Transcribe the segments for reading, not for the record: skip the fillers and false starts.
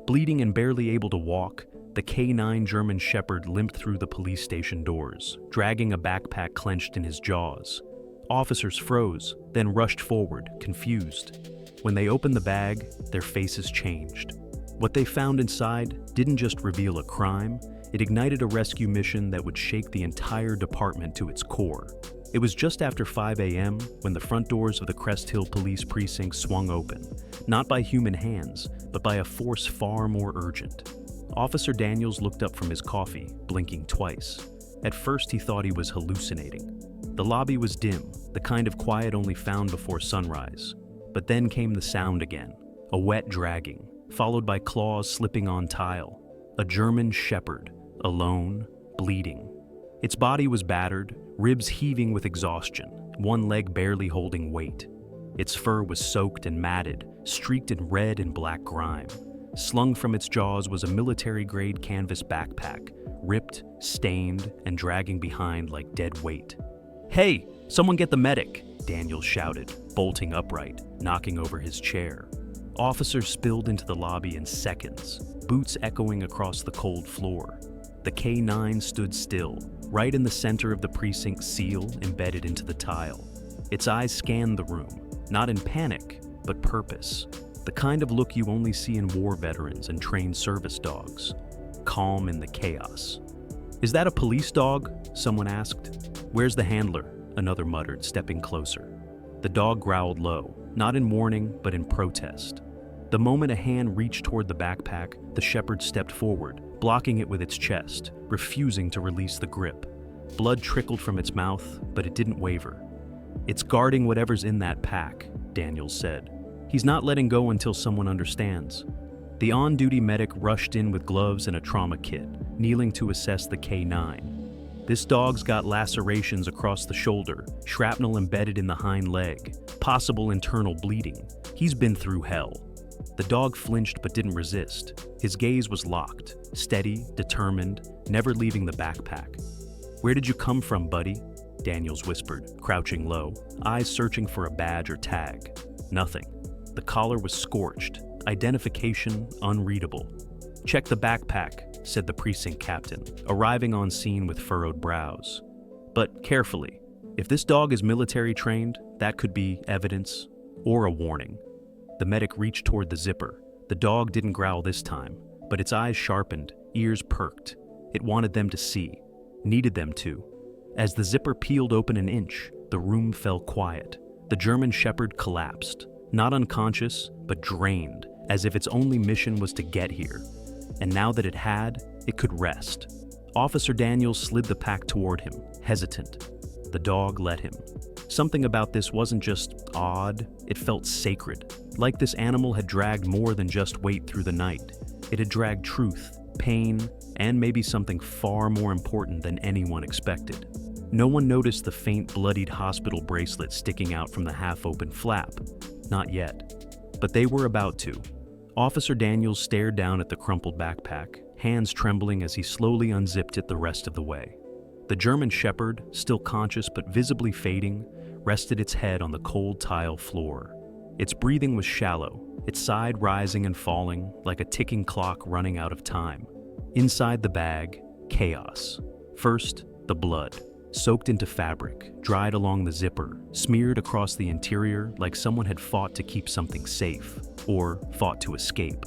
Bleeding and barely able to walk, the K9 German Shepherd limped through the police station doors, dragging a backpack clenched in his jaws. Officers froze, then rushed forward, confused. When they opened the bag, their faces changed. What they found inside didn't just reveal a crime, it ignited a rescue mission that would shake the entire department to its core. It was just after 5 a.m. when the front doors of the Crest Hill Police Precinct swung open, not by human hands, but by a force far more urgent. Officer Daniels looked up from his coffee, blinking twice. At first he thought he was hallucinating. The lobby was dim, the kind of quiet only found before sunrise. But then came the sound again, a wet dragging, followed by claws slipping on tile. A German Shepherd, alone, bleeding. Its body was battered, ribs heaving with exhaustion, one leg barely holding weight. Its fur was soaked and matted, streaked in red and black grime. Slung from its jaws was a military-grade canvas backpack, ripped, stained, and dragging behind like dead weight. "Hey, someone get the medic!" Daniels shouted, bolting upright, knocking over his chair. Officers spilled into the lobby in seconds, boots echoing across the cold floor. The K9 stood still, right in the center of the precinct's seal embedded into the tile. Its eyes scanned the room, not in panic, but purpose. The kind of look you only see in war veterans and trained service dogs. Calm in the chaos. "Is that a police dog?" someone asked. "Where's the handler?" another muttered, stepping closer. The dog growled low, not in warning, but in protest. The moment a hand reached toward the backpack, the shepherd stepped forward, blocking it with its chest, refusing to release the grip. Blood trickled from its mouth, but it didn't waver. "It's guarding whatever's in that pack," Daniels said. "He's not letting go until someone understands." The on-duty medic rushed in with gloves and a trauma kit, kneeling to assess the K9. "This dog's got lacerations across the shoulder, shrapnel embedded in the hind leg, possible internal bleeding. He's been through hell." The dog flinched but didn't resist. His gaze was locked, steady, determined, never leaving the backpack. "Where did you come from, buddy?" Daniels whispered, crouching low, eyes searching for a badge or tag. Nothing. The collar was scorched, identification unreadable. "Check the backpack," said the precinct captain, arriving on scene with furrowed brows. "But carefully. If this dog is military trained, that could be evidence or a warning." The medic reached toward the zipper. The dog didn't growl this time, but its eyes sharpened, ears perked. It wanted them to see, needed them to. As the zipper peeled open an inch, the room fell quiet. The German Shepherd collapsed, not unconscious, but drained, as if its only mission was to get here. And now that it had, it could rest. Officer Daniels slid the pack toward him, hesitant. The dog let him. Something about this wasn't just odd, it felt sacred. Like this animal had dragged more than just weight through the night. It had dragged truth, pain, and maybe something far more important than anyone expected. No one noticed the faint, bloodied hospital bracelet sticking out from the half-open flap. Not yet. But they were about to. Officer Daniels stared down at the crumpled backpack, hands trembling as he slowly unzipped it the rest of the way. The German Shepherd, still conscious but visibly fading, rested its head on the cold tile floor. Its breathing was shallow, its side rising and falling like a ticking clock running out of time. Inside the bag, chaos. First, the blood, soaked into fabric, dried along the zipper, smeared across the interior like someone had fought to keep something safe, or fought to escape.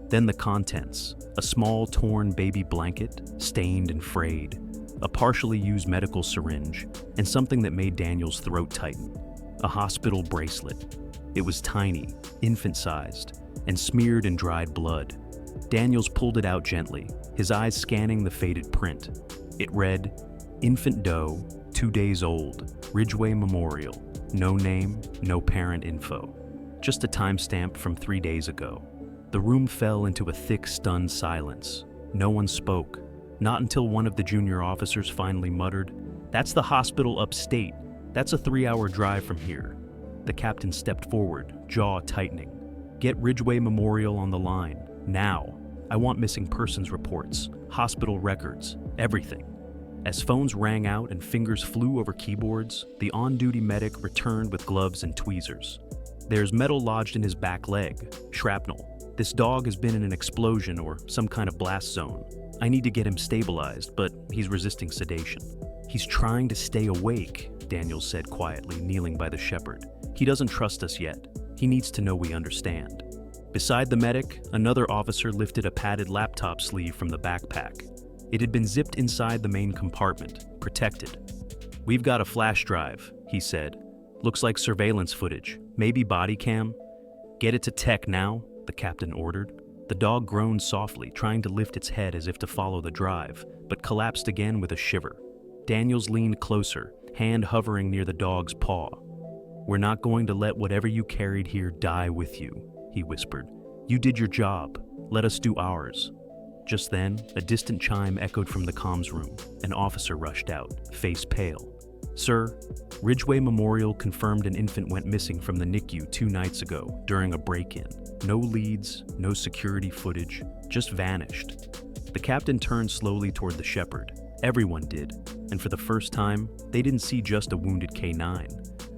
Then the contents, a small torn baby blanket, stained and frayed, a partially used medical syringe, and something that made Daniel's throat tighten, a hospital bracelet. It was tiny, infant-sized, and smeared in dried blood. Daniels pulled it out gently, his eyes scanning the faded print. It read, "Infant doe, 2 days old, Ridgeway Memorial, no name, no parent info." Just a timestamp from 3 days ago. The room fell into a thick, stunned silence. No one spoke. Not until one of the junior officers finally muttered, "That's the hospital upstate. That's a 3-hour drive from here." The captain stepped forward, jaw tightening. "Get Ridgeway Memorial on the line, now. I want missing persons reports, hospital records, everything." As phones rang out and fingers flew over keyboards, the on-duty medic returned with gloves and tweezers. "There's metal lodged in his back leg, shrapnel. This dog has been in an explosion or some kind of blast zone. I need to get him stabilized, but he's resisting sedation. He's trying to stay awake, Daniels said quietly, kneeling by the shepherd. He doesn't trust us yet. He needs to know we understand. Beside the medic, another officer lifted a padded laptop sleeve from the backpack. It had been zipped inside the main compartment, protected. "We've got a flash drive," he said. "Looks like surveillance footage, maybe body cam." "Get it to tech now," the captain ordered. The dog groaned softly, trying to lift its head as if to follow the drive, but collapsed again with a shiver. Daniels leaned closer, hand hovering near the dog's paw. "We're not going to let whatever you carried here die with you," he whispered. "You did your job. Let us do ours." Just then, a distant chime echoed from the comms room. An officer rushed out, face pale. "Sir, Ridgeway Memorial confirmed an infant went missing from the NICU 2 nights ago during a break-in. No leads, no security footage, just vanished." The captain turned slowly toward the shepherd. Everyone did, and for the first time, they didn't see just a wounded K9.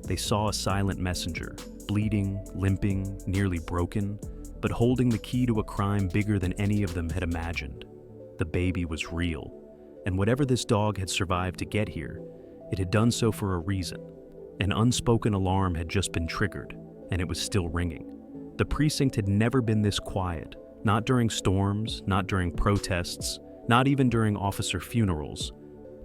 They saw a silent messenger, bleeding, limping, nearly broken, but holding the key to a crime bigger than any of them had imagined. The baby was real, and whatever this dog had survived to get here, it had done so for a reason. An unspoken alarm had just been triggered, and it was still ringing. The precinct had never been this quiet, not during storms, not during protests, not even during officer funerals.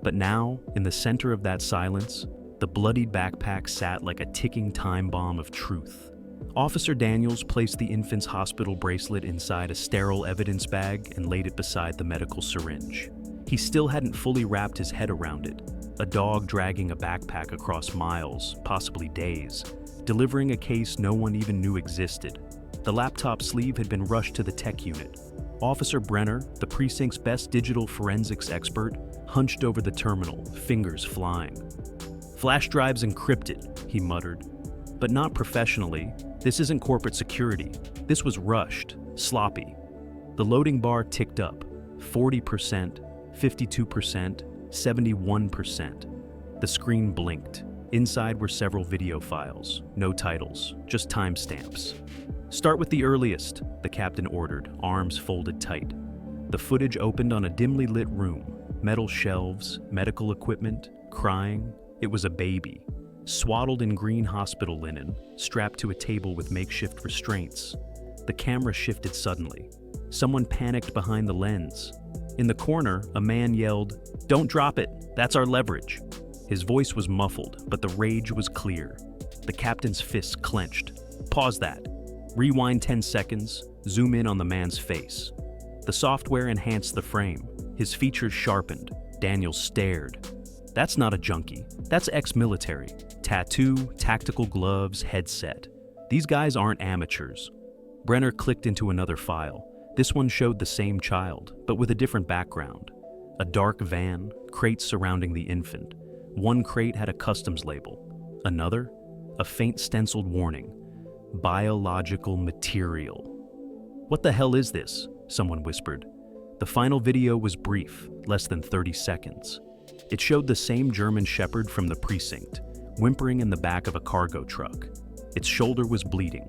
But now, in the center of that silence, the bloodied backpack sat like a ticking time bomb of truth. Officer Daniels placed the infant's hospital bracelet inside a sterile evidence bag and laid it beside the medical syringe. He still hadn't fully wrapped his head around it. A dog dragging a backpack across miles, possibly days, delivering a case no one even knew existed. The laptop sleeve had been rushed to the tech unit. Officer Brenner, the precinct's best digital forensics expert, hunched over the terminal, fingers flying. "Flash drive's encrypted," he muttered. "But not professionally. This isn't corporate security. This was rushed, sloppy." The loading bar ticked up. 40%, 52%, 71%. The screen blinked. Inside were several video files. No titles, just timestamps. "Start with the earliest," the captain ordered, arms folded tight. The footage opened on a dimly lit room. Metal shelves, medical equipment, crying. It was a baby. Swaddled in green hospital linen, strapped to a table with makeshift restraints. The camera shifted suddenly. Someone panicked behind the lens. In the corner, a man yelled, "Don't drop it, that's our leverage." His voice was muffled, but the rage was clear. The captain's fists clenched. "Pause that. Rewind 10 seconds, zoom in on the man's face." The software enhanced the frame. His features sharpened. Daniel stared. That's not a junkie. That's ex-military. Tattoo, tactical gloves, headset. These guys aren't amateurs. Brenner clicked into another file. This one showed the same child, but with a different background. A dark van, crates surrounding the infant. One crate had a customs label. Another, a faint stenciled warning. Biological material. "What the hell is this?" someone whispered. The final video was brief, less than 30 seconds. It showed the same German shepherd from the precinct, whimpering in the back of a cargo truck. Its shoulder was bleeding.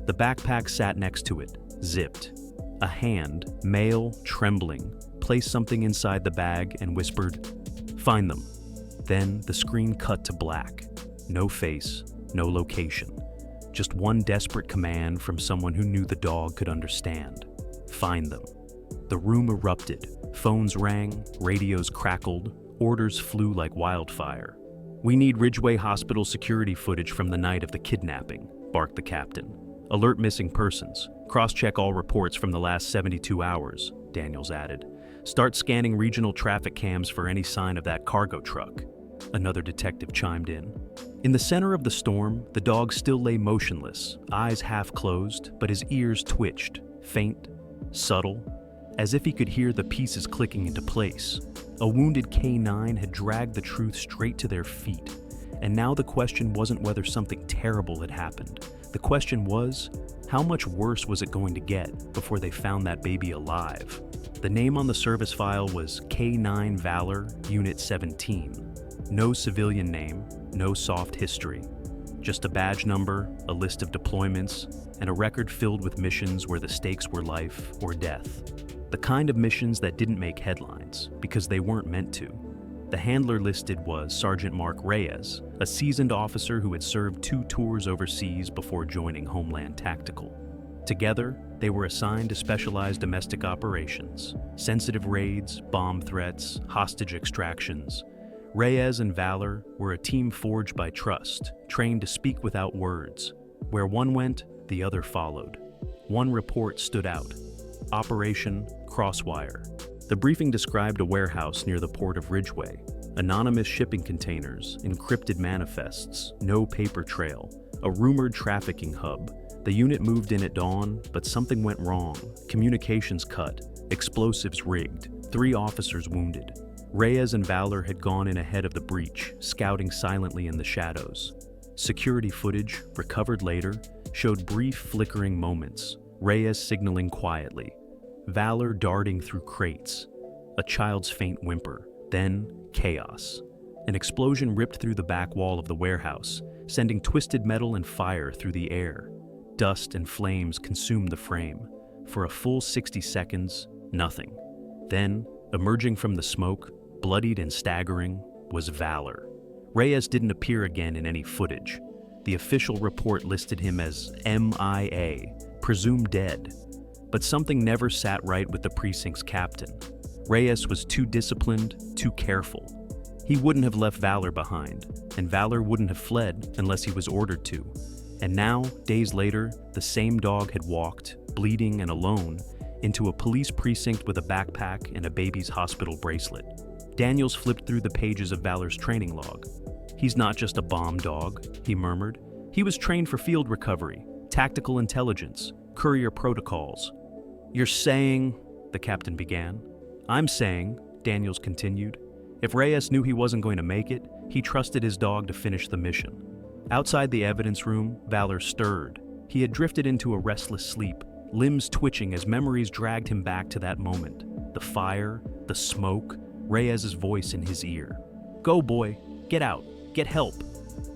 The backpack sat next to it, zipped. A hand, male, trembling, placed something inside the bag and whispered, "Find them." Then the screen cut to black. No face, no location. Just one desperate command from someone who knew the dog could understand. Find them. The room erupted. Phones rang, radios crackled, orders flew like wildfire. "We need Ridgeway Hospital security footage from the night of the kidnapping," barked the captain. "Alert missing persons. Cross-check all reports from the last 72 hours, Daniels added. "Start scanning regional traffic cams for any sign of that cargo truck." Another detective chimed in. In the center of the storm, the dog still lay motionless, eyes half closed, but his ears twitched, faint, subtle, as if he could hear the pieces clicking into place. A wounded K9 had dragged the truth straight to their feet, and now the question wasn't whether something terrible had happened. The question was, how much worse was it going to get before they found that baby alive? The name on the service file was K9 Valor, Unit 17. No civilian name, no soft history. Just a badge number, a list of deployments, and a record filled with missions where the stakes were life or death. The kind of missions that didn't make headlines because they weren't meant to. The handler listed was Sergeant Mark Reyes, a seasoned officer who had served 2 tours overseas before joining Homeland Tactical. Together, they were assigned to specialized domestic operations, sensitive raids, bomb threats, hostage extractions. Reyes and Valor were a team forged by trust, trained to speak without words. Where one went, the other followed. One report stood out: Operation Crosswire. The briefing described a warehouse near the port of Ridgeway, anonymous shipping containers, encrypted manifests, no paper trail, a rumored trafficking hub. The unit moved in at dawn, but something went wrong. Communications cut, explosives rigged, 3 officers wounded. Reyes and Valor had gone in ahead of the breach, scouting silently in the shadows. Security footage, recovered later, showed brief flickering moments, Reyes signaling quietly, Valor darting through crates, a child's faint whimper, then chaos. An explosion ripped through the back wall of the warehouse, sending twisted metal and fire through the air. Dust and flames consumed the frame. For a full 60 seconds, nothing. Then, emerging from the smoke, bloodied and staggering, was Valor. Reyes didn't appear again in any footage. The official report listed him as MIA, presumed dead. But something never sat right with the precinct's captain. Reyes was too disciplined, too careful. He wouldn't have left Valor behind, and Valor wouldn't have fled unless he was ordered to. And now, days later, the same dog had walked, bleeding and alone, into a police precinct with a backpack and a baby's hospital bracelet. Daniels flipped through the pages of Valor's training log. "He's not just a bomb dog," he murmured. "He was trained for field recovery, tactical intelligence, courier protocols." "You're saying," the captain began. "I'm saying," Daniels continued, "if Reyes knew he wasn't going to make it, he trusted his dog to finish the mission." Outside the evidence room, Valor stirred. He had drifted into a restless sleep, limbs twitching as memories dragged him back to that moment. The fire, the smoke, Reyes' voice in his ear. "Go, boy. Get out. Get help."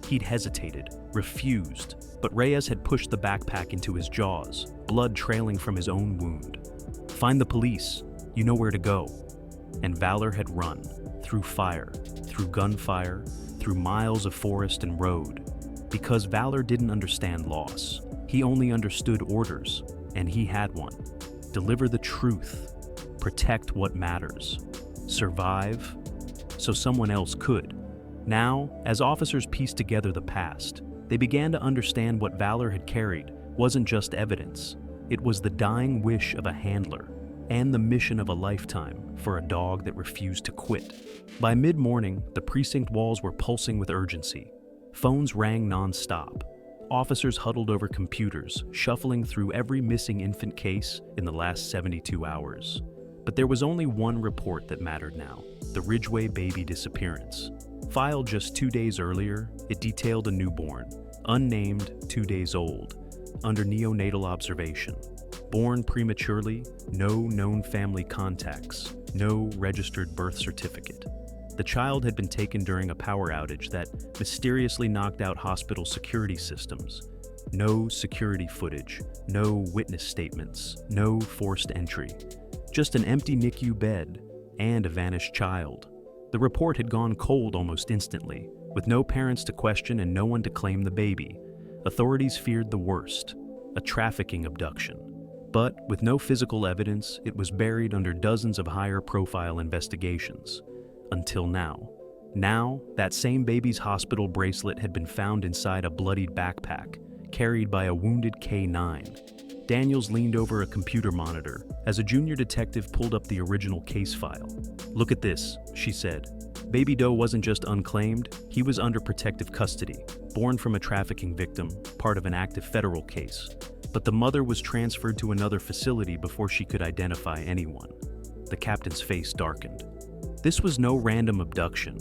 He'd hesitated, refused, but Reyes had pushed the backpack into his jaws, blood trailing from his own wound. "Find the police. You know where to go." And Valor had run, through fire, through gunfire, through miles of forest and road. Because Valor didn't understand loss. He only understood orders, and he had one. Deliver the truth. Protect what matters. Survive so someone else could. Now, as officers pieced together the past, they began to understand what Valor had carried wasn't just evidence. It was the dying wish of a handler and the mission of a lifetime for a dog that refused to quit. By mid-morning, the precinct walls were pulsing with urgency. Phones rang non-stop. Officers huddled over computers, shuffling through every missing infant case in the last 72 hours. But there was only one report that mattered now: the Ridgeway baby disappearance. Filed just 2 days earlier, it detailed a newborn, unnamed, 2 days old, under neonatal observation. Born prematurely, no known family contacts, no registered birth certificate. The child had been taken during a power outage that mysteriously knocked out hospital security systems. No security footage, no witness statements, no forced entry. Just an empty NICU bed and a vanished child. The report had gone cold almost instantly, with no parents to question and no one to claim the baby. Authorities feared the worst, a trafficking abduction. But with no physical evidence, it was buried under dozens of higher-profile investigations. Until now. Now, that same baby's hospital bracelet had been found inside a bloodied backpack, carried by a wounded K9. Daniels leaned over a computer monitor as a junior detective pulled up the original case file. "Look at this," she said. "Baby Doe wasn't just unclaimed, he was under protective custody, born from a trafficking victim, part of an active federal case. But the mother was transferred to another facility before she could identify anyone." The captain's face darkened. This was no random abduction.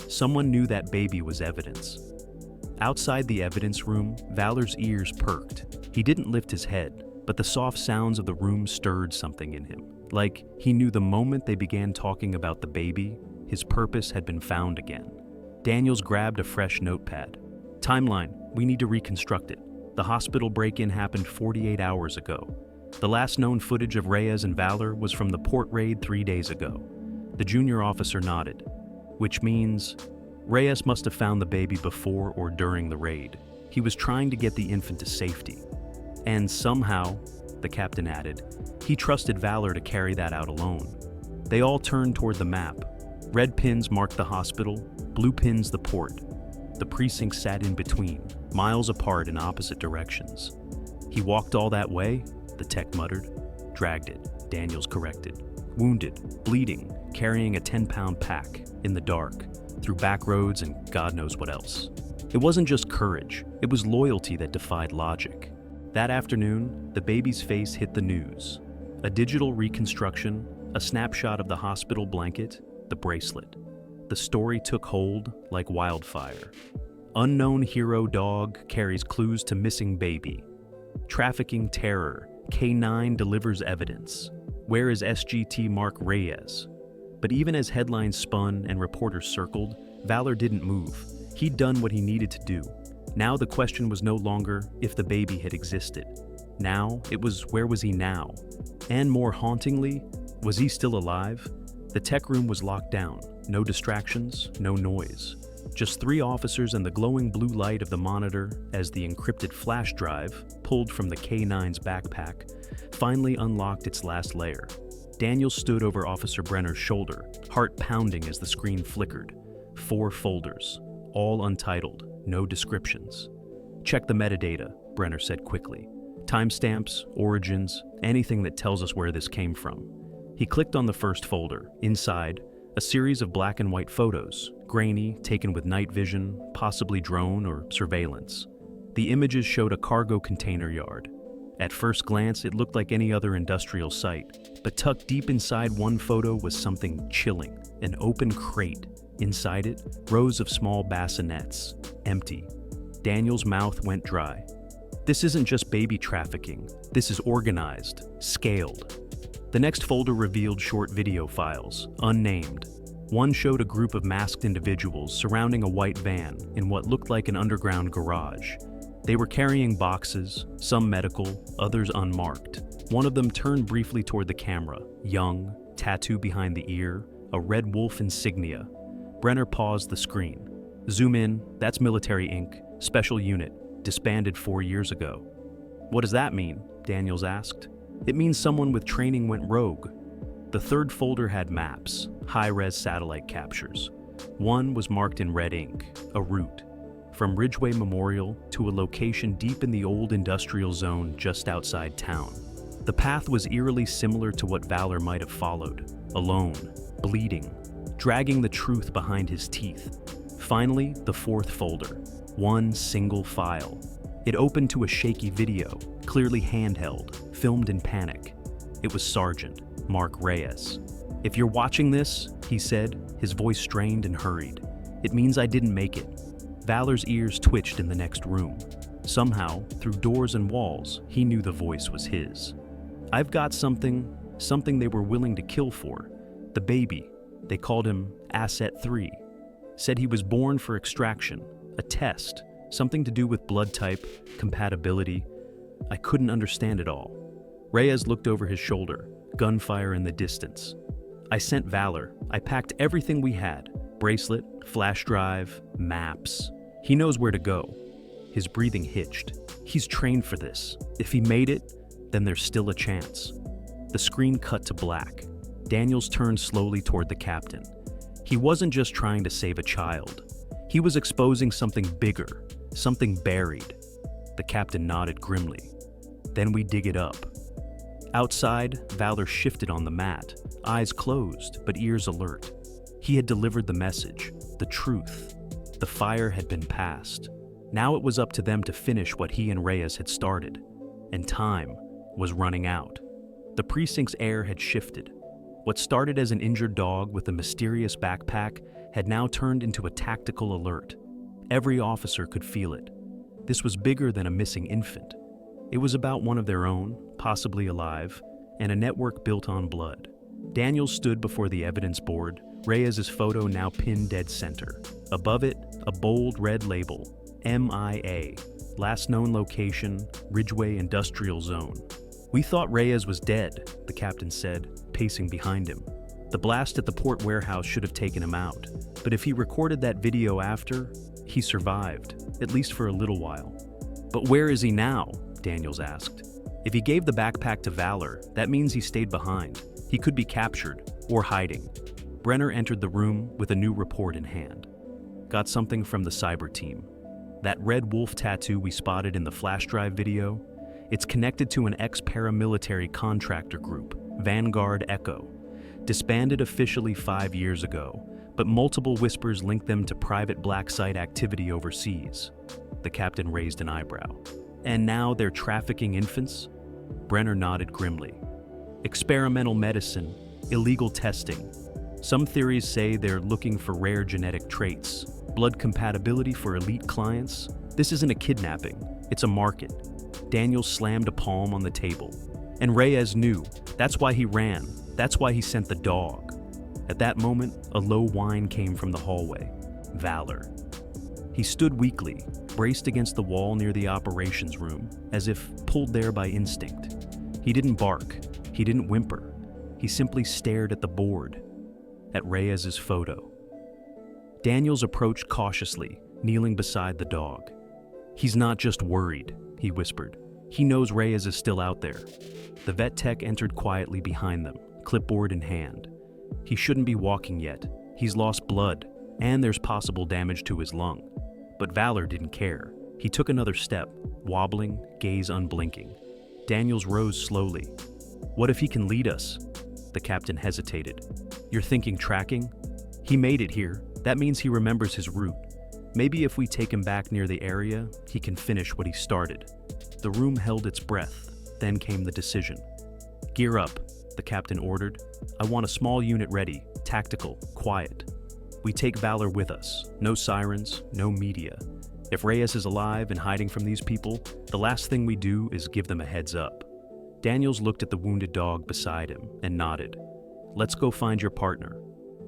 Someone knew that baby was evidence. Outside the evidence room, Valor's ears perked. He didn't lift his head, but the soft sounds of the room stirred something in him. Like he knew the moment they began talking about the baby, his purpose had been found again. Daniels grabbed a fresh notepad. "Timeline. We need to reconstruct it. The hospital break-in happened 48 hours ago. The last known footage of Reyes and Valor was from the port raid 3 days ago. The junior officer nodded, which means Reyes must have found the baby before or during the raid. He was trying to get the infant to safety. And somehow, the captain added, he trusted Valor to carry that out alone. They all turned toward the map. Red pins marked the hospital, blue pins the port. The precincts sat in between, miles apart in opposite directions. He walked all that way, the tech muttered. Dragged it, Daniels corrected. Wounded, bleeding, carrying a 10-pound pack, in the dark, through back roads and God knows what else. It wasn't just courage, it was loyalty that defied logic. That afternoon, the baby's face hit the news. A digital reconstruction, a snapshot of the hospital blanket, the bracelet. The story took hold like wildfire. Unknown hero dog carries clues to missing baby. Trafficking terror, K9 delivers evidence. Where is SGT Mark Reyes? But even as headlines spun and reporters circled, Valor didn't move. He'd done what he needed to do. Now the question was no longer if the baby had existed. Now it was where was he now? And more hauntingly, was he still alive? The tech room was locked down. No distractions, no noise. Just 3 officers and the glowing blue light of the monitor as the encrypted flash drive, pulled from the K9's backpack, finally unlocked its last layer. Daniel stood over Officer Brenner's shoulder, heart pounding as the screen flickered. 4 folders, all untitled, no descriptions. Check the metadata, Brenner said quickly. Timestamps, origins, anything that tells us where this came from. He clicked on the first folder. Inside, a series of black and white photos, grainy, taken with night vision, possibly drone or surveillance. The images showed a cargo container yard. At first glance, it looked like any other industrial site, but tucked deep inside one photo was something chilling, an open crate. Inside it, rows of small bassinets, empty. Daniel's mouth went dry. This isn't just baby trafficking, this is organized, scaled. The next folder revealed short video files, unnamed. One showed a group of masked individuals surrounding a white van in what looked like an underground garage. They were carrying boxes, some medical, others unmarked. One of them turned briefly toward the camera, young, tattoo behind the ear, a red wolf insignia. Brenner paused the screen. Zoom in, that's Military Inc., special unit, disbanded 4 years ago. What does that mean? Daniels asked. It means someone with training went rogue. The third folder had maps, high-res satellite captures. One was marked in red ink, a route, from Ridgeway Memorial to a location deep in the old industrial zone just outside town. The path was eerily similar to what Valor might have followed, alone, bleeding, dragging the truth behind his teeth. Finally, the fourth folder, one single file. It opened to a shaky video, clearly handheld, filmed in panic. It was Sergeant Mark Reyes. "If you're watching this," he said, his voice strained and hurried, "it means I didn't make it." Valor's ears twitched in the next room. Somehow, through doors and walls, he knew the voice was his. "I've got something they were willing to kill for. The baby. They called him Asset 3. Said he was born for extraction, a test, something to do with blood type, compatibility. I couldn't understand it all." Reyes looked over his shoulder, gunfire in the distance. "I sent Valor. I packed everything we had. Bracelet, flash drive, maps. He knows where to go." His breathing hitched. "He's trained for this. If he made it, then there's still a chance." The screen cut to black. Daniels turned slowly toward the captain. He wasn't just trying to save a child. He was exposing something bigger, something buried. The captain nodded grimly. "Then we dig it up." Outside, Valor shifted on the mat, eyes closed but ears alert. He had delivered the message, the truth. The fire had been passed. Now it was up to them to finish what he and Reyes had started. And time was running out. The precinct's air had shifted. What started as an injured dog with a mysterious backpack had now turned into a tactical alert. Every officer could feel it. This was bigger than a missing infant. It was about one of their own, possibly alive, and a network built on blood. Daniels stood before the evidence board, Reyes' photo now pinned dead center. Above it, a bold red label, MIA. Last known location, Ridgeway Industrial Zone. We thought Reyes was dead, the captain said, pacing behind him. The blast at the port warehouse should have taken him out, but if he recorded that video after, he survived, at least for a little while. But where is he now? Daniels asked. If he gave the backpack to Valor, that means he stayed behind. He could be captured, or hiding. Brenner entered the room with a new report in hand. Got something from the cyber team. That red wolf tattoo we spotted in the flash drive video, it's connected to an ex-paramilitary contractor group, Vanguard Echo. Disbanded officially 5 years ago, but multiple whispers link them to private black site activity overseas. The captain raised an eyebrow. And now they're trafficking infants? Brenner nodded grimly. Experimental medicine, illegal testing. Some theories say they're looking for rare genetic traits, blood compatibility for elite clients. This isn't a kidnapping, it's a market. Daniels slammed a palm on the table. And Reyes knew. That's why he ran. That's why he sent the dog. At that moment, a low whine came from the hallway. Valor. He stood weakly, braced against the wall near the operations room, as if pulled there by instinct. He didn't bark. He didn't whimper. He simply stared at the board, at Reyes's photo. Daniels approached cautiously, kneeling beside the dog. He's not just worried, he whispered. He knows Reyes is still out there. The vet tech entered quietly behind them, clipboard in hand. He shouldn't be walking yet. He's lost blood, and there's possible damage to his lung. But Valor didn't care. He took another step, wobbling, gaze unblinking. Daniels rose slowly. What if he can lead us? The captain hesitated. You're thinking tracking? He made it here. That means he remembers his route. Maybe if we take him back near the area, he can finish what he started. The room held its breath. Then came the decision. Gear up, the captain ordered. I want a small unit ready, tactical, quiet. We take Valor with us. No sirens, no media. If Reyes is alive and hiding from these people, the last thing we do is give them a heads up. Daniels looked at the wounded dog beside him and nodded. Let's go find your partner.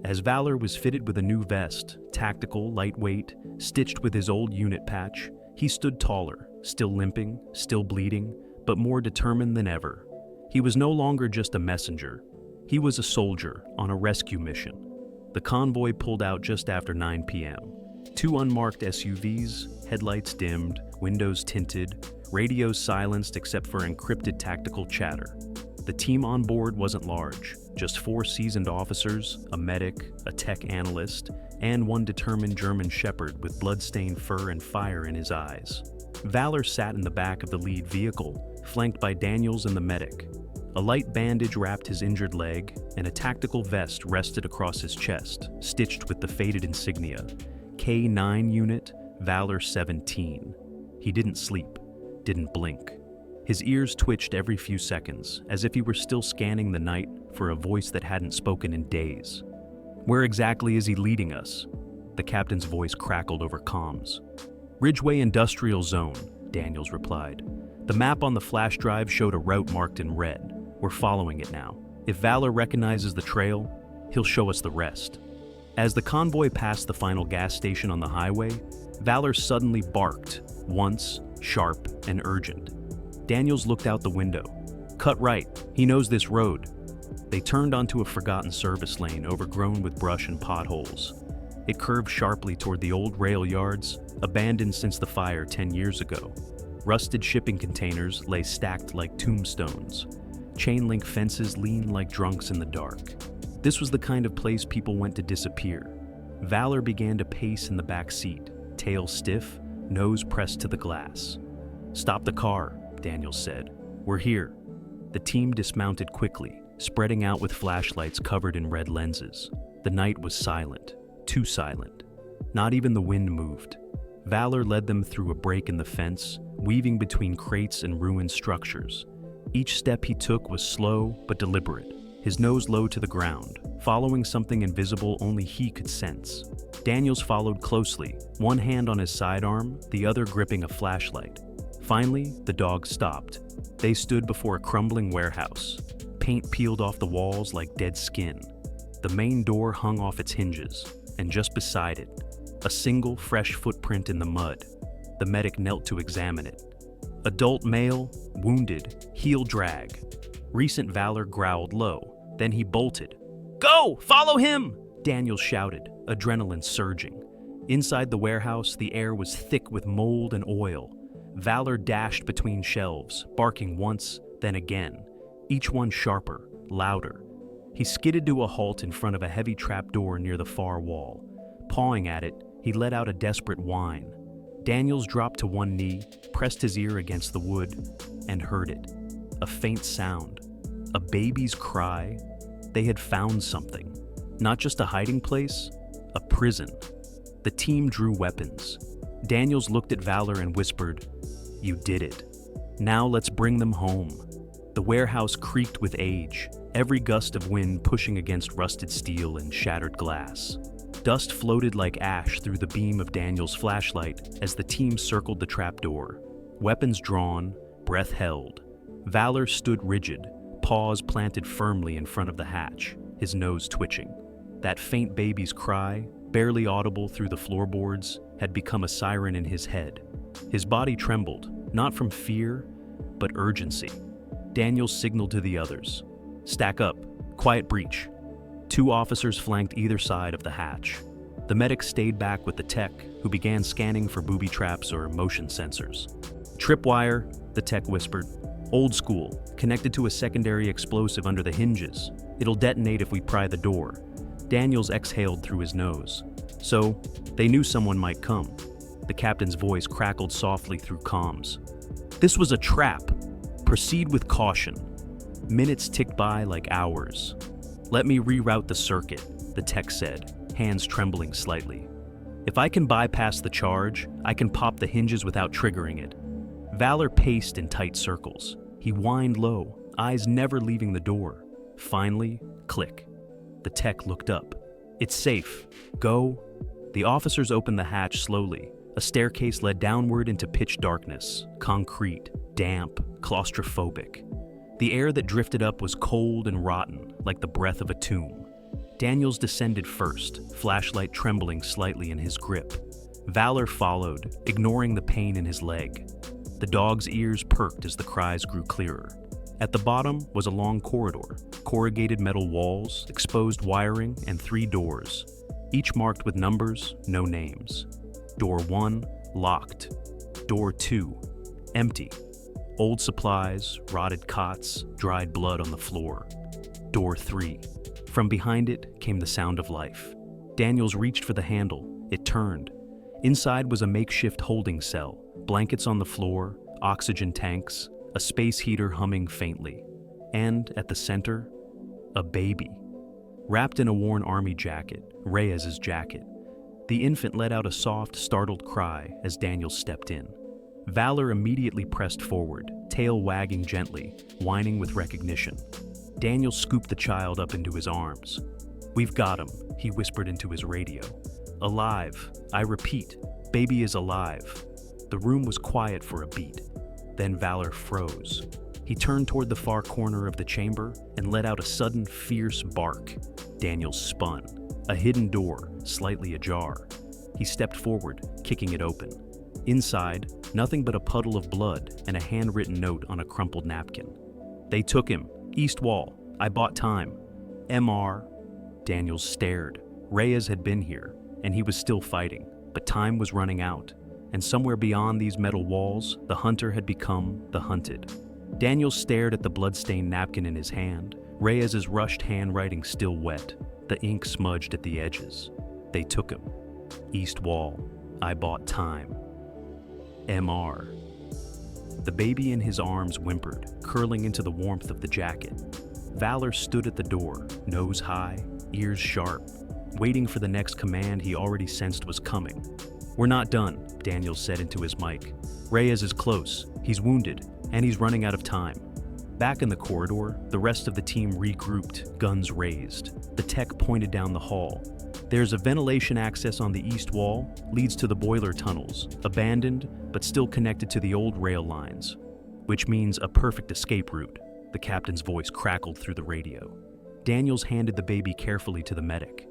As Valor was fitted with a new vest, tactical, lightweight, stitched with his old unit patch, he stood taller, still limping, still bleeding, but more determined than ever. He was no longer just a messenger. He was a soldier on a rescue mission. The convoy pulled out just after 9 p.m. 2 unmarked SUVs, headlights dimmed, windows tinted, radios silenced except for encrypted tactical chatter. The team on board wasn't large, just 4 seasoned officers, a medic, a tech analyst, and one determined German shepherd with blood-stained fur and fire in his eyes. Valor sat in the back of the lead vehicle, flanked by Daniels and the medic. A light bandage wrapped his injured leg, and a tactical vest rested across his chest, stitched with the faded insignia. K9 unit, Valor 17. He didn't sleep, didn't blink. His ears twitched every few seconds, as if he were still scanning the night for a voice that hadn't spoken in days. Where exactly is he leading us? The captain's voice crackled over comms. Ridgeway Industrial Zone, Daniels replied. The map on the flash drive showed a route marked in red. We're following it now. If Valor recognizes the trail, he'll show us the rest. As the convoy passed the final gas station on the highway, Valor suddenly barked, once, sharp and urgent. Daniels looked out the window. Cut right, he knows this road. They turned onto a forgotten service lane overgrown with brush and potholes. It curved sharply toward the old rail yards, abandoned since the fire 10 years ago. Rusted shipping containers lay stacked like tombstones. Chain-link fences leaned like drunks in the dark. This was the kind of place people went to disappear. Valor began to pace in the back seat, tail stiff, nose pressed to the glass. Stop the car, Daniels said. We're here. The team dismounted quickly, spreading out with flashlights covered in red lenses. The night was silent, too silent. Not even the wind moved. Valor led them through a break in the fence, weaving between crates and ruined structures. Each step he took was slow but deliberate, his nose low to the ground, following something invisible only he could sense. Daniels followed closely, one hand on his sidearm, the other gripping a flashlight. Finally, the dog stopped. They stood before a crumbling warehouse. Paint peeled off the walls like dead skin. The main door hung off its hinges, and just beside it, a single fresh footprint in the mud. The medic knelt to examine it. Adult male, wounded, heel drag. Recent Valor growled low, then he bolted. "Go! Follow him!" Daniels shouted, adrenaline surging. Inside the warehouse, the air was thick with mold and oil. Valor dashed between shelves, barking once, then again, each one sharper, louder. He skidded to a halt in front of a heavy trapdoor near the far wall. Pawing at it, he let out a desperate whine. Daniels dropped to one knee, pressed his ear against the wood, and heard it. A faint sound. A baby's cry. They had found something. Not just a hiding place, a prison. The team drew weapons. Daniels looked at Valor and whispered, "You did it. Now let's bring them home." The warehouse creaked with age, every gust of wind pushing against rusted steel and shattered glass. Dust floated like ash through the beam of Daniel's flashlight as the team circled the trapdoor. Weapons drawn, breath held. Valor stood rigid, paws planted firmly in front of the hatch, his nose twitching. That faint baby's cry, barely audible through the floorboards, had become a siren in his head. His body trembled, not from fear, but urgency. Daniels signaled to the others. "Stack up. Quiet breach." 2 officers flanked either side of the hatch. The medic stayed back with the tech, who began scanning for booby traps or motion sensors. "Tripwire," the tech whispered. "Old school, connected to a secondary explosive under the hinges. It'll detonate if we pry the door." Daniels exhaled through his nose. So, they knew someone might come. The captain's voice crackled softly through comms. "This was a trap. Proceed with caution." Minutes ticked by like hours. "Let me reroute the circuit," the tech said, hands trembling slightly. "If I can bypass the charge, I can pop the hinges without triggering it." Valor paced in tight circles. He whined low, eyes never leaving the door. Finally, click. The tech looked up. "It's safe. Go." The officers opened the hatch slowly. A staircase led downward into pitch darkness, concrete, damp, claustrophobic. The air that drifted up was cold and rotten, like the breath of a tomb. Daniels descended first, flashlight trembling slightly in his grip. Valor followed, ignoring the pain in his leg. The dog's ears perked as the cries grew clearer. At the bottom was a long corridor, corrugated metal walls, exposed wiring, and 3 doors, each marked with numbers, no names. Door 1, locked. Door 2, empty. Old supplies, rotted cots, dried blood on the floor. Door 3. From behind it came the sound of life. Daniels reached for the handle. It turned. Inside was a makeshift holding cell, blankets on the floor, oxygen tanks, a space heater humming faintly. And at the center, a baby. Wrapped in a worn army jacket, Reyes's jacket. The infant let out a soft, startled cry as Daniels stepped in. Valor immediately pressed forward, tail wagging gently, whining with recognition. Daniels scooped the child up into his arms. "We've got him," he whispered into his radio. "Alive. I repeat, baby is alive." The room was quiet for a beat. Then Valor froze. He turned toward the far corner of the chamber and let out a sudden, fierce bark. Daniels spun. A hidden door, slightly ajar. He stepped forward, kicking it open. Inside, nothing but a puddle of blood and a handwritten note on a crumpled napkin. "They took him. East wall. I bought time. MR." Daniels stared. Reyes had been here, and he was still fighting, but time was running out. And somewhere beyond these metal walls, the hunter had become the hunted. Daniels stared at the blood-stained napkin in his hand, Reyes's rushed handwriting still wet, the ink smudged at the edges. They took him. East wall. I bought time. MR. The baby in his arms whimpered, curling into the warmth of the jacket. Valor stood at the door, nose high, ears sharp, waiting for the next command he already sensed was coming. "We're not done," Daniels said into his mic. "Reyes is close. He's wounded, and he's running out of time." Back in the corridor, the rest of the team regrouped, guns raised. The tech pointed down the hall. "There's a ventilation access on the east wall, leads to the boiler tunnels, abandoned but still connected to the old rail lines, which means a perfect escape route," the captain's voice crackled through the radio. Daniels handed the baby carefully to the medic.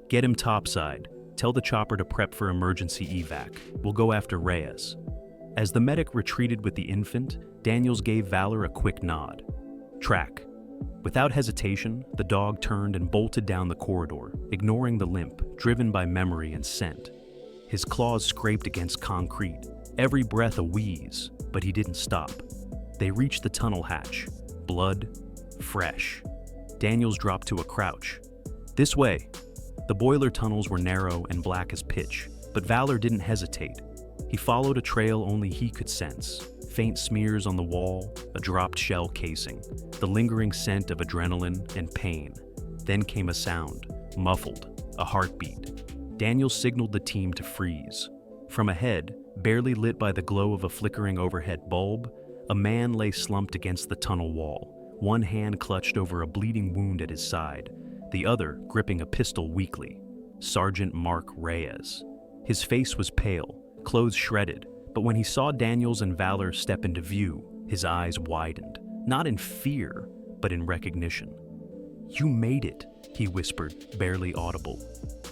"Get him topside. Tell the chopper to prep for emergency evac. We'll go after Reyes." As the medic retreated with the infant, Daniels gave Valor a quick nod. Track. Without hesitation, the dog turned and bolted down the corridor, ignoring the limp, driven by memory and scent. His claws scraped against concrete, every breath a wheeze, but he didn't stop. They reached the tunnel hatch. Blood, fresh. Daniels dropped to a crouch. This way. The boiler tunnels were narrow and black as pitch, but Valor didn't hesitate. He followed a trail only he could sense. Faint smears on the wall, a dropped shell casing, the lingering scent of adrenaline and pain. Then came a sound, muffled, a heartbeat. Daniels signaled the team to freeze. From ahead, barely lit by the glow of a flickering overhead bulb, a man lay slumped against the tunnel wall, one hand clutched over a bleeding wound at his side, the other gripping a pistol weakly. Sergeant Mark Reyes. His face was pale, clothes shredded, but when he saw Daniels and Valor step into view, his eyes widened, not in fear, but in recognition. "You made it," he whispered, barely audible.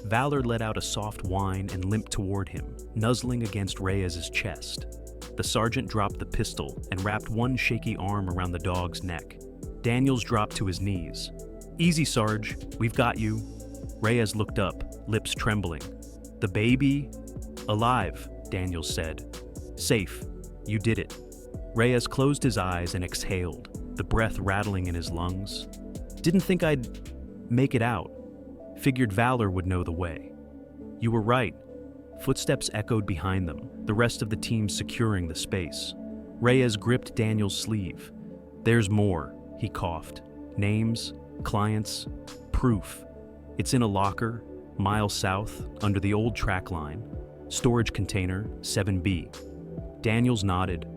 Valor let out a soft whine and limped toward him, nuzzling against Reyes's chest. The sergeant dropped the pistol and wrapped one shaky arm around the dog's neck. Daniels dropped to his knees. "Easy, Sarge, we've got you." Reyes looked up, lips trembling. "The baby?" "Alive," Daniels said. "Safe. You did it." Reyes closed his eyes and exhaled, the breath rattling in his lungs. "Didn't think I'd make it out. Figured Valor would know the way." "You were right." Footsteps echoed behind them, the rest of the team securing the space. Reyes gripped Daniels' sleeve. "There's more," he coughed. "Names, clients, proof. It's in a locker, miles south, under the old track line. Storage container, 7B. Daniels nodded.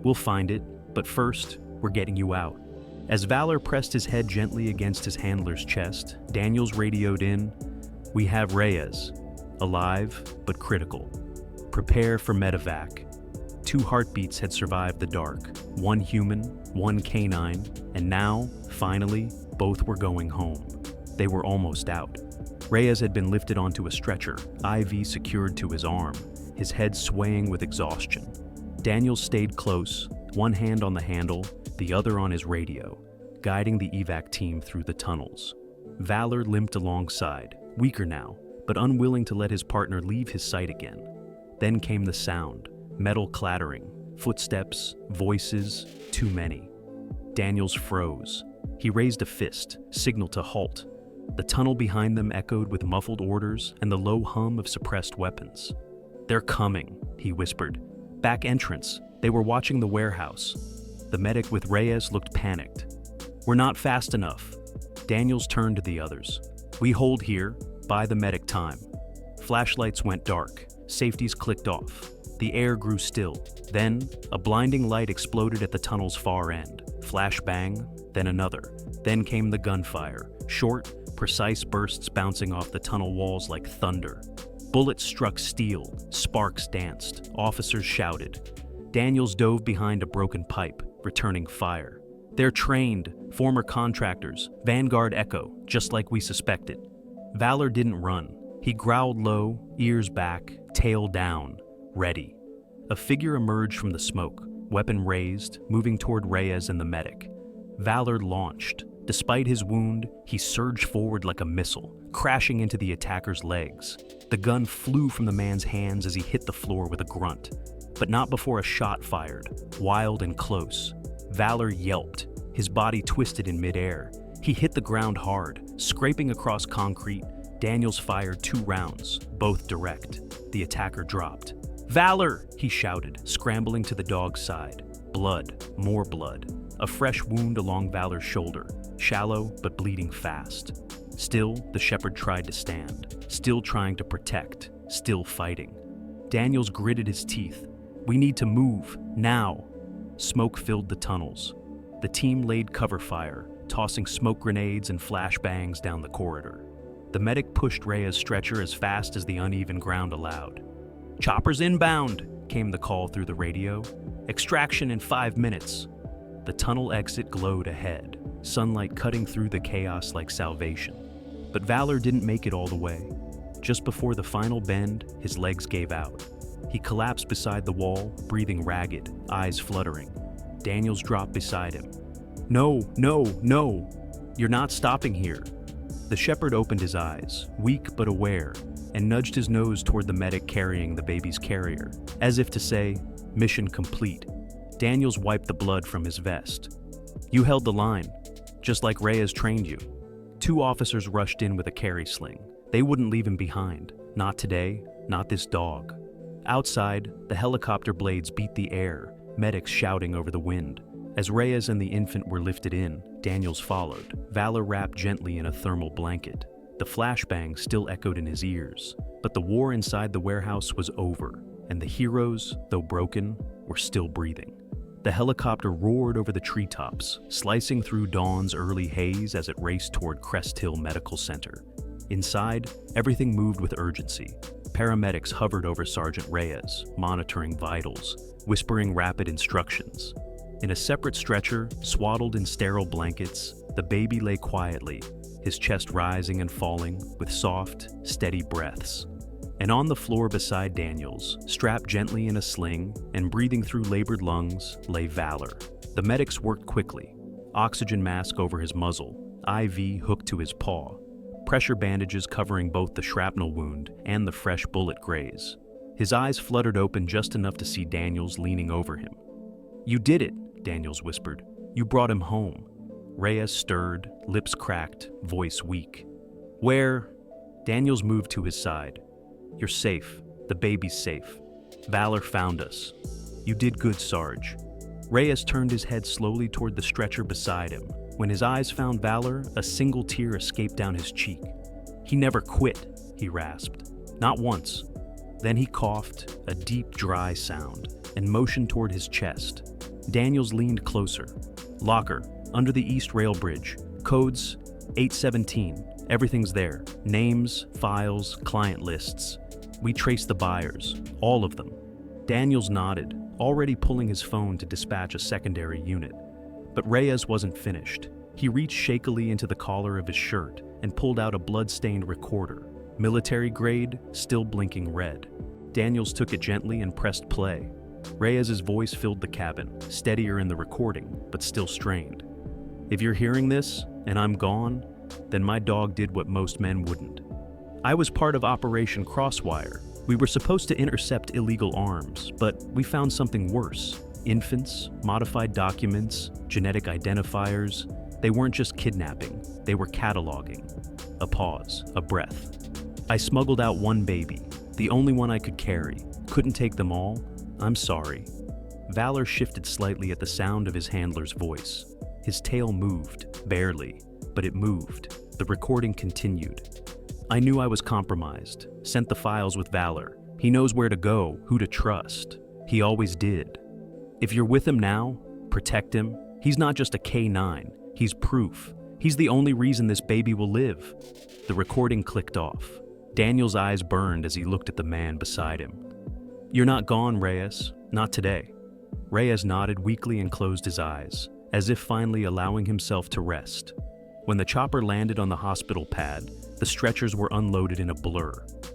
"We'll find it, but first, we're getting you out." As Valor pressed his head gently against his handler's chest, Daniels radioed in, "We have Reyes. Alive, but critical. Prepare for medevac." 2 heartbeats had survived the dark, one human, one canine, and now, finally, both were going home. They were almost out. Reyes had been lifted onto a stretcher, IV secured to his arm, his head swaying with exhaustion. Daniels stayed close, one hand on the handle, the other on his radio, guiding the evac team through the tunnels. Valor limped alongside, weaker now, but unwilling to let his partner leave his sight again. Then came the sound, metal clattering, footsteps, voices, too many. Daniels froze. He raised a fist, signal to halt. The tunnel behind them echoed with muffled orders and the low hum of suppressed weapons. "They're coming," he whispered. "Back entrance. They were watching the warehouse." The medic with Reyes looked panicked. "We're not fast enough." Daniels turned to the others. "We hold here, buy the medic time." Flashlights went dark. Safeties clicked off. The air grew still. Then, a blinding light exploded at the tunnel's far end. Flash bang, then another. Then came the gunfire, short, precise bursts bouncing off the tunnel walls like thunder. Bullets struck steel, sparks danced, officers shouted. Daniels dove behind a broken pipe, returning fire. "They're trained, former contractors, Vanguard Echo, just like we suspected." Valor didn't run. He growled low, ears back, tail down, ready. A figure emerged from the smoke, weapon raised, moving toward Reyes and the medic. Valor launched. Despite his wound, he surged forward like a missile, crashing into the attacker's legs. The gun flew from the man's hands as he hit the floor with a grunt. But not before a shot fired, wild and close. Valor yelped, his body twisted in midair. He hit the ground hard, scraping across concrete. Daniels fired 2 rounds, both direct. The attacker dropped. "Valor!" he shouted, scrambling to the dog's side. Blood, more blood. A fresh wound along Valor's shoulder, shallow but bleeding fast. Still, the shepherd tried to stand, still trying to protect, still fighting. Daniels gritted his teeth. "We need to move, now." Smoke filled the tunnels. The team laid cover fire, tossing smoke grenades and flashbangs down the corridor. The medic pushed Reyes' stretcher as fast as the uneven ground allowed. "Choppers inbound," came the call through the radio. "Extraction in 5 minutes." The tunnel exit glowed ahead, sunlight cutting through the chaos like salvation. But Valor didn't make it all the way. Just before the final bend, his legs gave out. He collapsed beside the wall, breathing ragged, eyes fluttering. Daniels dropped beside him. "No, no, no! You're not stopping here." The shepherd opened his eyes, weak but aware, and nudged his nose toward the medic carrying the baby's carrier, as if to say, "Mission complete." Daniels wiped the blood from his vest. "You held the line, just like Reyes trained you." Two officers rushed in with a carry sling. They wouldn't leave him behind. Not today, not this dog. Outside, the helicopter blades beat the air, medics shouting over the wind. As Reyes and the infant were lifted in, Daniels followed, Valor wrapped gently in a thermal blanket. The flashbang still echoed in his ears, but the war inside the warehouse was over, and the heroes, though broken, were still breathing. The helicopter roared over the treetops, slicing through dawn's early haze as it raced toward Crest Hill Medical Center. Inside, everything moved with urgency. Paramedics hovered over Sergeant Reyes, monitoring vitals, whispering rapid instructions. In a separate stretcher, swaddled in sterile blankets, the baby lay quietly, his chest rising and falling with soft, steady breaths. And on the floor beside Daniels, strapped gently in a sling and breathing through labored lungs, lay Valor. The medics worked quickly, oxygen mask over his muzzle, IV hooked to his paw, pressure bandages covering both the shrapnel wound and the fresh bullet graze. His eyes fluttered open just enough to see Daniels leaning over him. "You did it," Daniels whispered. "You brought him home." Reyes stirred, lips cracked, voice weak. "Where?" Daniels moved to his side. "You're safe. The baby's safe. Valor found us. You did good, Sarge." Reyes turned his head slowly toward the stretcher beside him. When his eyes found Valor, a single tear escaped down his cheek. "He never quit," he rasped. "Not once." Then he coughed, a deep, dry sound, and motioned toward his chest. Daniels leaned closer. "Locker, under the East Rail Bridge. Codes 817. Everything's there. Names, files, client lists. We traced the buyers. All of them." Daniels nodded, already pulling his phone to dispatch a secondary unit. But Reyes wasn't finished. He reached shakily into the collar of his shirt and pulled out a blood-stained recorder. Military grade, still blinking red. Daniels took it gently and pressed play. Reyes's voice filled the cabin, steadier in the recording, but still strained. "If you're hearing this, and I'm gone, then my dog did what most men wouldn't. I was part of Operation Crosswire. We were supposed to intercept illegal arms, but we found something worse. Infants, modified documents, genetic identifiers. They weren't just kidnapping, they were cataloging." A pause, a breath. "I smuggled out one baby, the only one I could carry. Couldn't take them all. I'm sorry." Valor shifted slightly at the sound of his handler's voice. His tail moved, barely, but it moved. The recording continued. "I knew I was compromised. Sent the files with Valor. He knows where to go, who to trust. He always did. If you're with him now, protect him. He's not just a K9. He's proof. He's the only reason this baby will live." The recording clicked off. Daniel's eyes burned as he looked at the man beside him. "You're not gone, Reyes. Not today." Reyes nodded weakly and closed his eyes, as if finally allowing himself to rest. When the chopper landed on the hospital pad, the stretchers were unloaded in a blur.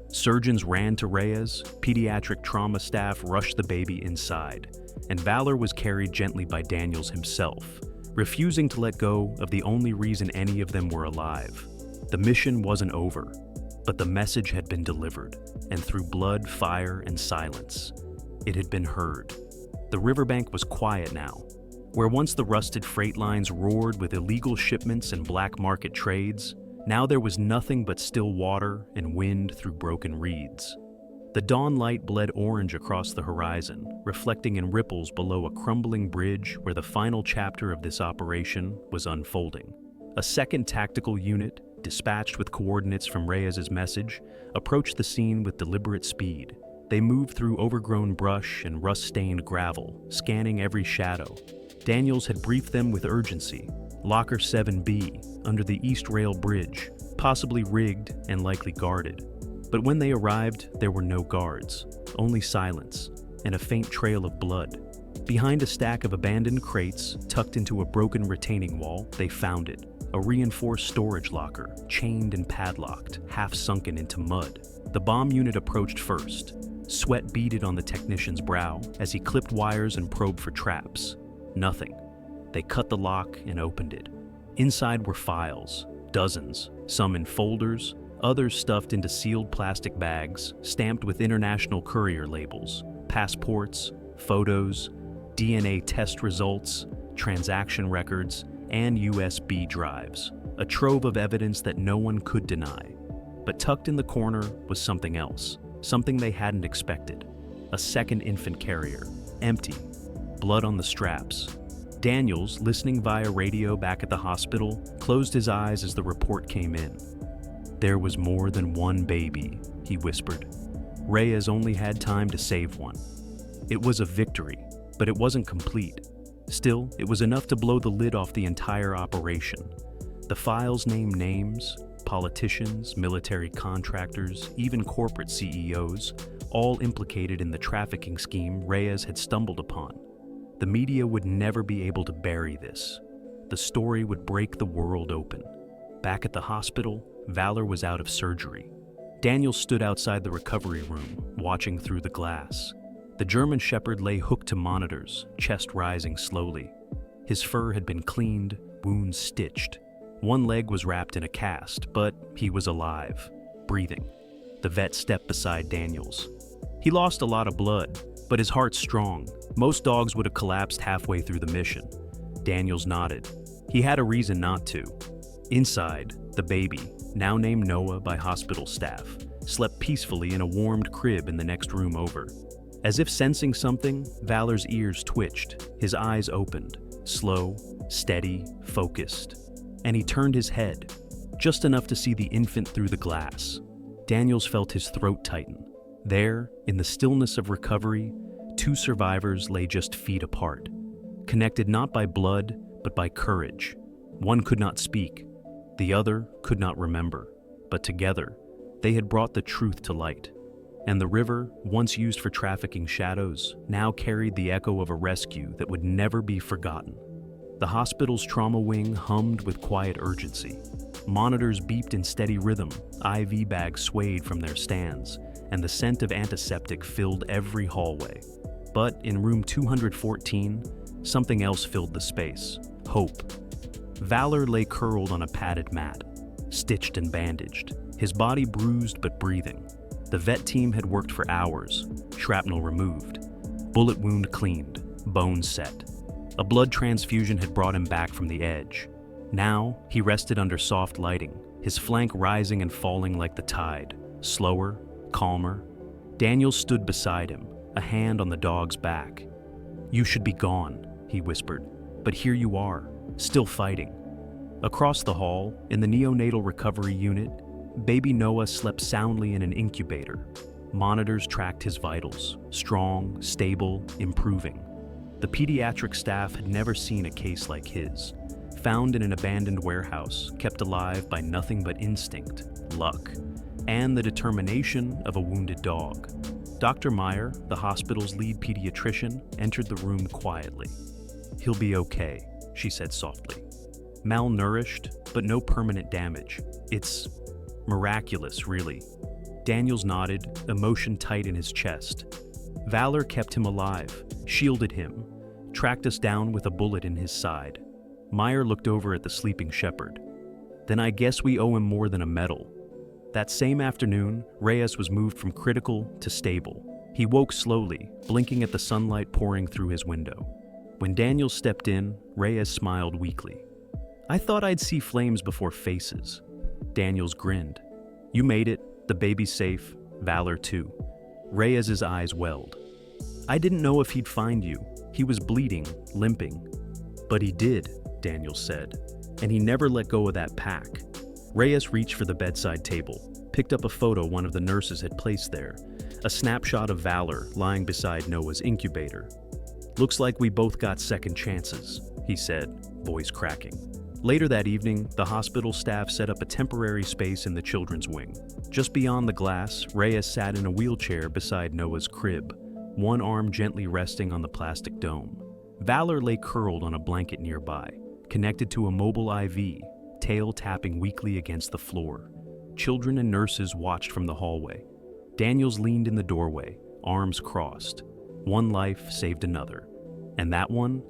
Surgeons ran to Reyes, pediatric trauma staff rushed the baby inside, and Valor was carried gently by Daniels himself, refusing to let go of the only reason any of them were alive. The mission wasn't over, but the message had been delivered, and through blood, fire, and silence, it had been heard. The riverbank was quiet now. Where once the rusted freight lines roared with illegal shipments and black market trades, now there was nothing but still water and wind through broken reeds. The dawn light bled orange across the horizon, reflecting in ripples below a crumbling bridge where the final chapter of this operation was unfolding. A second tactical unit, dispatched with coordinates from Reyes's message, approached the scene with deliberate speed. They moved through overgrown brush and rust-stained gravel, scanning every shadow. Daniels had briefed them with urgency. Locker 7B, under the East Rail Bridge, possibly rigged and likely guarded. But when they arrived, there were no guards, only silence, and a faint trail of blood. Behind a stack of abandoned crates, tucked into a broken retaining wall, they found it. A reinforced storage locker, chained and padlocked, half sunken into mud. The bomb unit approached first. Sweat beaded on the technician's brow as he clipped wires and probed for traps. Nothing. They cut the lock and opened it. Inside were files, dozens, some in folders, others stuffed into sealed plastic bags, stamped with international courier labels, passports, photos, DNA test results, transaction records, and USB drives, a trove of evidence that no one could deny. But tucked in the corner was something else, something they hadn't expected. A second infant carrier, empty, blood on the straps. Daniels, listening via radio back at the hospital, closed his eyes as the report came in. There was more than one baby, he whispered. Reyes only had time to save one. It was a victory, but it wasn't complete. Still, it was enough to blow the lid off the entire operation. The files named names, politicians, military contractors, even corporate CEOs, all implicated in the trafficking scheme Reyes had stumbled upon. The media would never be able to bury this. The story would break the world open. Back at the hospital, Valor was out of surgery. Daniel stood outside the recovery room, watching through the glass. The German Shepherd lay hooked to monitors, chest rising slowly. His fur had been cleaned, wounds stitched. One leg was wrapped in a cast, but he was alive, breathing. The vet stepped beside Daniels. He lost a lot of blood, but his heart's strong. Most dogs would have collapsed halfway through the mission. Daniels nodded. He had a reason not to. Inside, the baby, now named Noah by hospital staff, slept peacefully in a warmed crib in the next room over. As if sensing something, Valor's ears twitched, his eyes opened, slow, steady, focused. And he turned his head, just enough to see the infant through the glass. Daniels felt his throat tighten. There, in the stillness of recovery, two survivors lay just feet apart, connected not by blood, but by courage. One could not speak, the other could not remember, but together, they had brought the truth to light. And the river, once used for trafficking shadows, now carried the echo of a rescue that would never be forgotten. The hospital's trauma wing hummed with quiet urgency. Monitors beeped in steady rhythm, IV bags swayed from their stands, and the scent of antiseptic filled every hallway. But in room 214, something else filled the space: hope. Valor lay curled on a padded mat, stitched and bandaged, his body bruised but breathing. The vet team had worked for hours, shrapnel removed, bullet wound cleaned, bones set. A blood transfusion had brought him back from the edge. Now, he rested under soft lighting, his flank rising and falling like the tide, slower, calmer. Daniel stood beside him, a hand on the dog's back. "You should be gone," he whispered, "but here you are, still fighting." Across the hall, in the neonatal recovery unit, baby Noah slept soundly in an incubator. Monitors tracked his vitals, strong, stable, improving. The pediatric staff had never seen a case like his, found in an abandoned warehouse, kept alive by nothing but instinct, luck, and the determination of a wounded dog. Dr. Meyer, the hospital's lead pediatrician, entered the room quietly. "He'll be okay," she said softly. "Malnourished, but no permanent damage. It's miraculous, really." Daniels nodded, emotion tight in his chest. Valor kept him alive, shielded him, tracked us down with a bullet in his side. Meyer looked over at the sleeping shepherd. "Then I guess we owe him more than a medal." That same afternoon, Reyes was moved from critical to stable. He woke slowly, blinking at the sunlight pouring through his window. When Daniel stepped in, Reyes smiled weakly. "I thought I'd see flames before faces." Daniels grinned. "You made it, the baby's safe, Valor too." Reyes's eyes welled. "I didn't know if he'd find you. He was bleeding, limping." "But he did," Daniel said, "and he never let go of that pack." Reyes reached for the bedside table, picked up a photo one of the nurses had placed there, a snapshot of Valor lying beside Noah's incubator. "Looks like we both got second chances," he said, voice cracking. Later that evening, the hospital staff set up a temporary space in the children's wing. Just beyond the glass, Reyes sat in a wheelchair beside Noah's crib, one arm gently resting on the plastic dome. Valor lay curled on a blanket nearby, connected to a mobile IV, tail tapping weakly against the floor. Children and nurses watched from the hallway. Daniels leaned in the doorway, arms crossed. One life saved another, and that one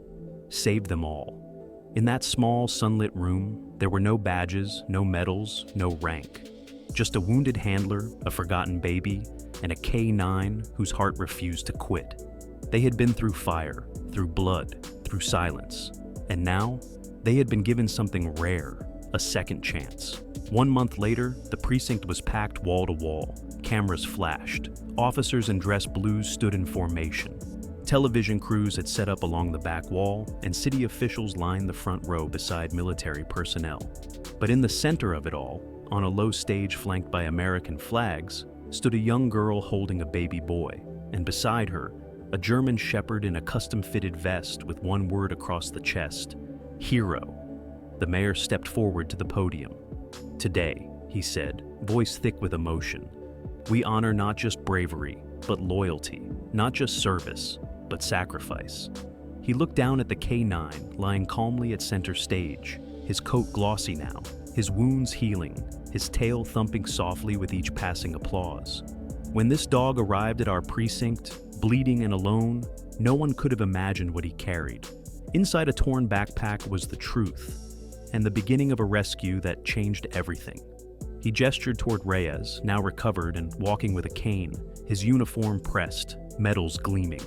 saved them all. In that small, sunlit room, there were no badges, no medals, no rank. Just a wounded handler, a forgotten baby, and a K-9 whose heart refused to quit. They had been through fire, through blood, through silence, and now they had been given something rare, a second chance. 1 month later, the precinct was packed wall to wall. Cameras flashed. Officers in dress blues stood in formation. Television crews had set up along the back wall, and city officials lined the front row beside military personnel. But in the center of it all, on a low stage flanked by American flags, stood a young girl holding a baby boy, and beside her, a German shepherd in a custom-fitted vest with one word across the chest: hero. The mayor stepped forward to the podium. "Today," he said, voice thick with emotion, "we honor not just bravery, but loyalty, not just service, but sacrifice." He looked down at the K-9 lying calmly at center stage, his coat glossy now, his wounds healing, his tail thumping softly with each passing applause. When this dog arrived at our precinct, bleeding and alone, no one could have imagined what he carried. Inside a torn backpack was the truth, and the beginning of a rescue that changed everything. He gestured toward Reyes, now recovered and walking with a cane, his uniform pressed, medals gleaming.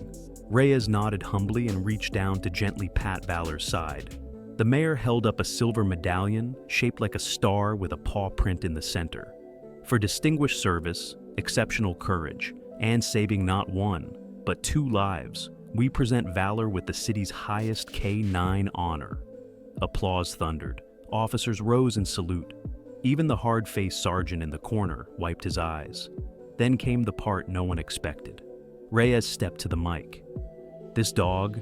Reyes nodded humbly and reached down to gently pat Valor's side. The mayor held up a silver medallion shaped like a star with a paw print in the center. For distinguished service, exceptional courage, and saving not one, but 2 lives, we present Valor with the city's highest K-9 honor. Applause thundered. Officers rose in salute. Even the hard-faced sergeant in the corner wiped his eyes. Then came the part no one expected. Reyes stepped to the mic. This dog,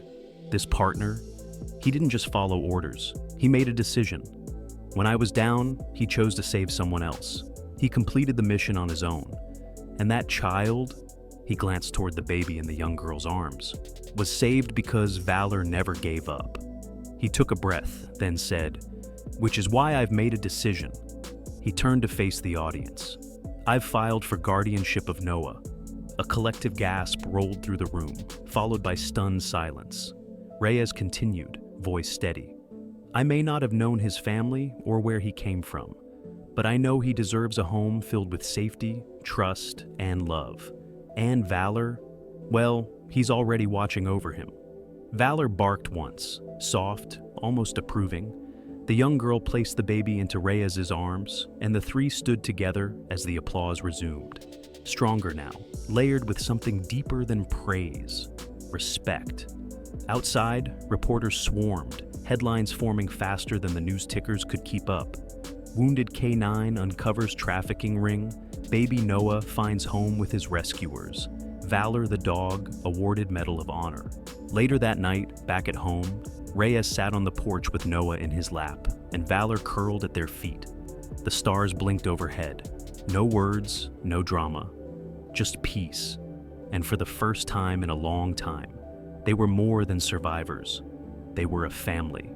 this partner, he didn't just follow orders. He made a decision. When I was down, he chose to save someone else. He completed the mission on his own. And that child, he glanced toward the baby in the young girl's arms, was saved because Valor never gave up. He took a breath, then said, "Which is why I've made a decision." He turned to face the audience. "I've filed for guardianship of Noah." A collective gasp rolled through the room, followed by stunned silence. Reyes continued, voice steady. "I may not have known his family or where he came from, but I know he deserves a home filled with safety, trust, and love. And Valor, well, he's already watching over him." Valor barked once, soft, almost approving. The young girl placed the baby into Reyes's arms, and the 3 stood together as the applause resumed. Stronger now, layered with something deeper than praise: respect. Outside, reporters swarmed, headlines forming faster than the news tickers could keep up. Wounded K-9 uncovers trafficking ring, baby Noah finds home with his rescuers. Valor the dog awarded Medal of Honor. Later that night, back at home, Reyes sat on the porch with Noah in his lap, and Valor curled at their feet. The stars blinked overhead. No words, no drama, just peace. And for the first time in a long time, they were more than survivors. They were a family.